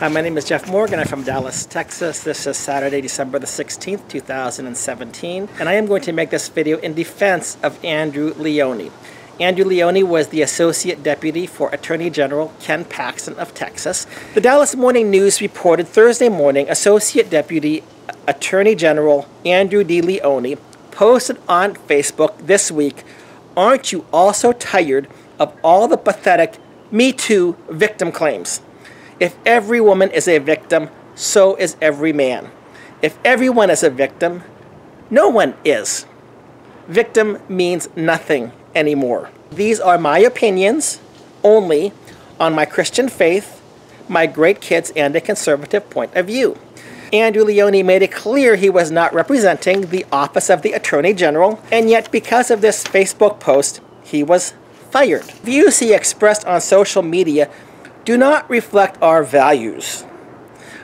Hi, my name is Jeff Morgan. I'm from Dallas, Texas. This is Saturday, December the 16th, 2017. And I am going to make this video in defense of Andrew Leonie. Andrew Leonie was the Associate Deputy for Attorney General Ken Paxton of Texas. The Dallas Morning News reported Thursday morning Associate Deputy Attorney General Andrew D. Leonie posted on Facebook this week, "Aren't you also tired of all the pathetic Me Too victim claims? If every woman is a victim, so is every man. If everyone is a victim, no one is. Victim means nothing anymore. These are my opinions only on my Christian faith, my great kids, and a conservative point of view." Andrew Leonie made it clear he was not representing the Office of the Attorney General, and yet because of this Facebook post, he was fired. Views he expressed on social media do not reflect our values.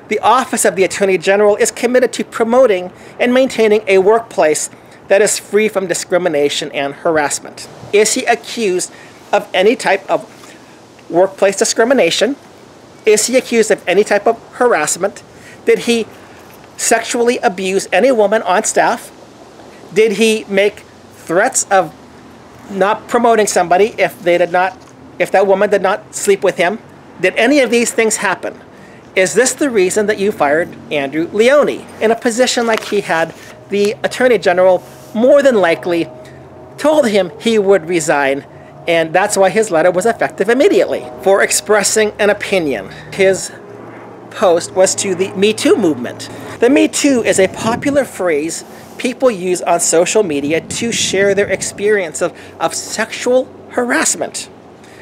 The Office of the Attorney General is committed to promoting and maintaining a workplace that is free from discrimination and harassment. Is he accused of any type of workplace discrimination? Is he accused of any type of harassment? Did he sexually abuse any woman on staff? Did he make threats of not promoting somebody if that woman did not sleep with him? Did any of these things happen? Is this the reason that you fired Andrew Leonie? In a position like he had, the Attorney General more than likely told him he would resign, and that's why his letter was effective immediately for expressing an opinion. His post was to the Me Too movement. The Me Too is a popular phrase people use on social media to share their experience of sexual harassment,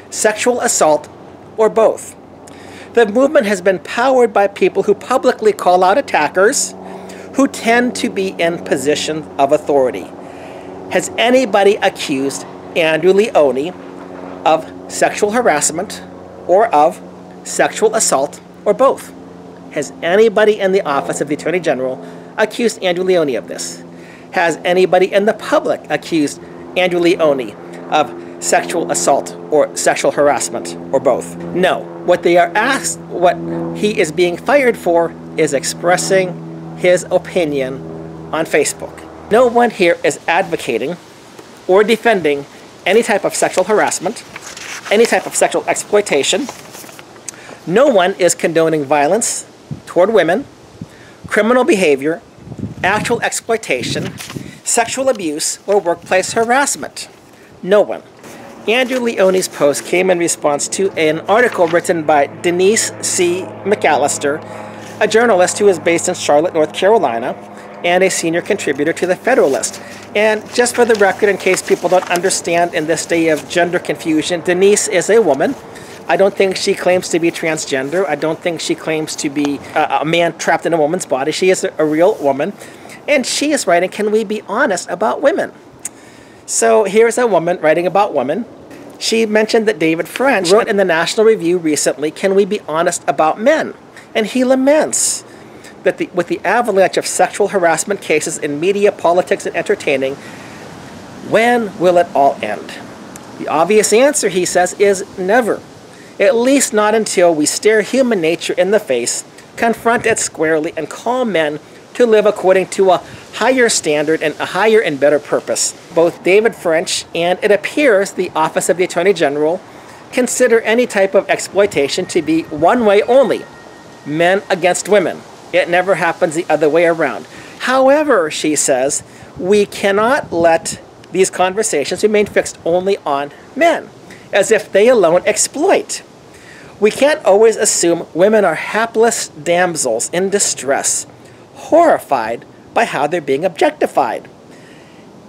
sexual assault, or both. The movement has been powered by people who publicly call out attackers who tend to be in positions of authority. Has anybody accused Andrew Leonie of sexual harassment or of sexual assault or both? Has anybody in the Office of the Attorney General accused Andrew Leonie of this? Has anybody in the public accused Andrew Leonie of sexual assault or sexual harassment or both? No. What they are asked, what he is being fired for, is expressing his opinion on Facebook. No one here is advocating or defending any type of sexual harassment, any type of sexual exploitation. No one is condoning violence toward women, criminal behavior, actual exploitation, sexual abuse, or workplace harassment. No one. Andrew Leonie's post came in response to an article written by Denise C. McAllister, a journalist who is based in Charlotte, North Carolina, and a senior contributor to The Federalist. And just for the record, in case people don't understand in this day of gender confusion, Denise is a woman. I don't think she claims to be transgender. I don't think she claims to be a man trapped in a woman's body. She is a real woman. And she is writing, "Can we be honest about women?" So here's a woman writing about women. She mentioned that David French wrote in the National Review recently, "Can we be honest about men?" And he laments that with the avalanche of sexual harassment cases in media, politics, and entertaining, when will it all end? The obvious answer, he says, is never. At least not until we stare human nature in the face, confront it squarely, and call men to live according to a higher standard and a higher and better purpose. Both David French and, it appears, the Office of the Attorney General consider any type of exploitation to be one way only, men against women. It never happens the other way around. However, she says, we cannot let these conversations remain fixed only on men, as if they alone exploit. We can't always assume women are hapless damsels in distress, horrified by how they're being objectified.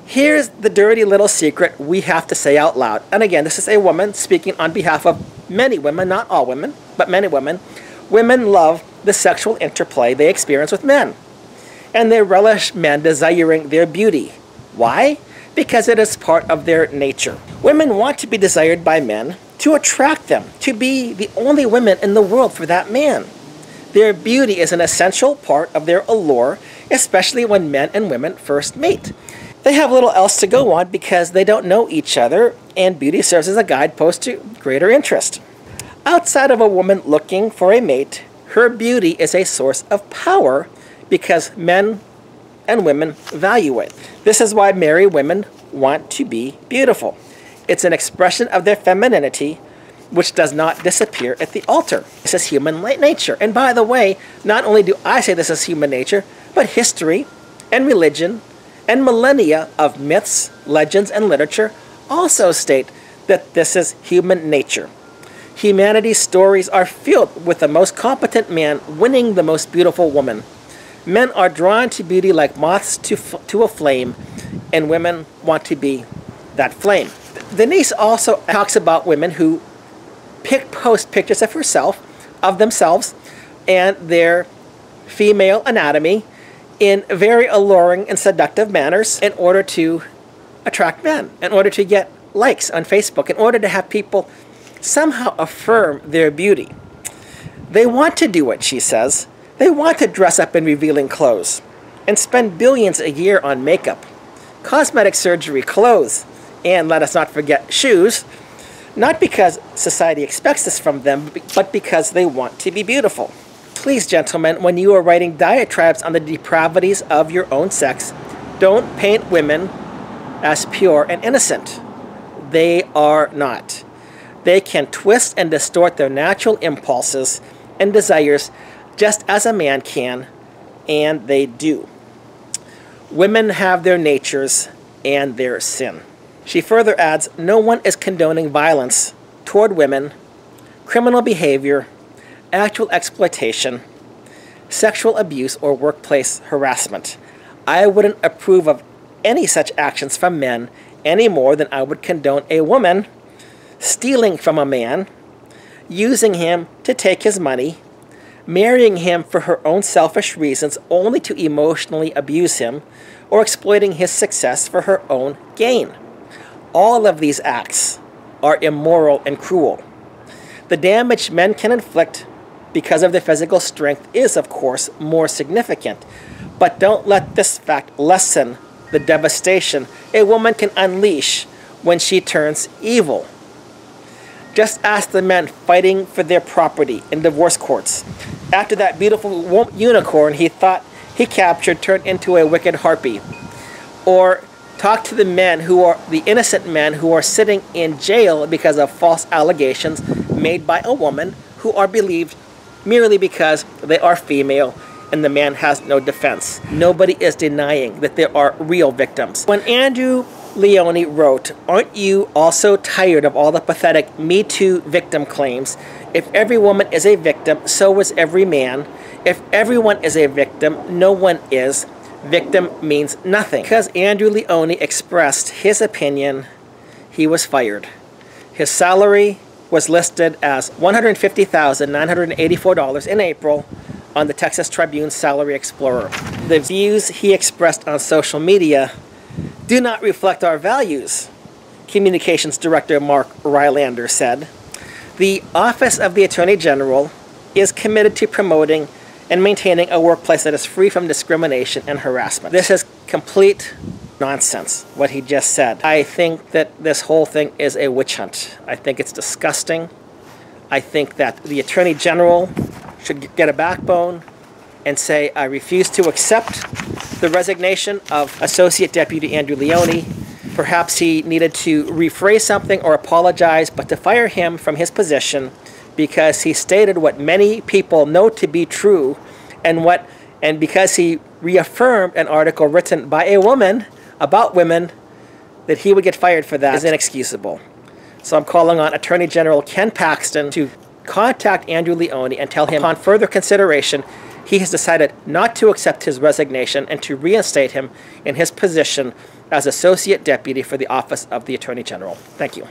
Here's the dirty little secret we have to say out loud. And again, this is a woman speaking on behalf of many women, not all women, but many women. Women love the sexual interplay they experience with men, and they relish men desiring their beauty. Why? Because it is part of their nature. Women want to be desired by men to attract them, to be the only women in the world for that man. Their beauty is an essential part of their allure, especially when men and women first meet. They have little else to go on because they don't know each other, and beauty serves as a guidepost to greater interest. Outside of a woman looking for a mate, Her beauty is a source of power because men and women value it. This is why married women want to be beautiful. It's an expression of their femininity, which does not disappear at the altar. This is human nature. And by the way, not only do I say this is human nature, but history and religion and millennia of myths, legends, and literature also state that this is human nature. Humanity's stories are filled with the most competent man winning the most beautiful woman. Men are drawn to beauty like moths to a flame, and women want to be that flame. Denise also talks about women who post pictures of themselves and their female anatomy in very alluring and seductive manners in order to attract men, in order to get likes on Facebook, in order to have people somehow affirm their beauty. They want to do it, she says. They want to dress up in revealing clothes and spend billions a year on makeup, cosmetic surgery, clothes, and let us not forget shoes, not because society expects this from them, but because they want to be beautiful. Please, gentlemen, when you are writing diatribes on the depravities of your own sex, don't paint women as pure and innocent. They are not. They can twist and distort their natural impulses and desires just as a man can, and they do. Women have their natures and their sin. She further adds, no one is condoning violence toward women, criminal behavior, actual exploitation, sexual abuse, or workplace harassment. I wouldn't approve of any such actions from men any more than I would condone a woman stealing from a man, using him to take his money, marrying him for her own selfish reasons only to emotionally abuse him, or exploiting his success for her own gain. All of these acts are immoral and cruel. The damage men can inflict because of their physical strength is, of course, more significant, but don't let this fact lessen the devastation a woman can unleash when she turns evil. Just ask the men fighting for their property in divorce courts after that beautiful unicorn he thought he captured turned into a wicked harpy. Or talk to the men the innocent men who are sitting in jail because of false allegations made by a woman who are believed merely because they are female and the man has no defense. Nobody is denying that there are real victims. When Andrew Leonie wrote, "Aren't you also tired of all the pathetic Me Too victim claims? If every woman is a victim, so is every man. If everyone is a victim, no one is. Victim means nothing." Because Andrew Leonie expressed his opinion, he was fired. His salary was listed as $150,984 in April on the Texas Tribune Salary Explorer. The views he expressed on social media do not reflect our values, Communications Director Mark Rylander said. The Office of the Attorney General is committed to promoting and maintaining a workplace that is free from discrimination and harassment. This is complete nonsense, what he just said. I think that this whole thing is a witch hunt. I think it's disgusting. I think that the Attorney General should get a backbone and say, I refuse to accept the resignation of Associate Deputy Andrew Leonie. Perhaps he needed to rephrase something or apologize, but to fire him from his position because he stated what many people know to be true, and because he reaffirmed an article written by a woman about women, that he would get fired for that is inexcusable. So I'm calling on Attorney General Ken Paxton to contact Andrew Leonie and tell him upon further consideration he has decided not to accept his resignation and to reinstate him in his position as Associate Deputy for the Office of the Attorney General. Thank you.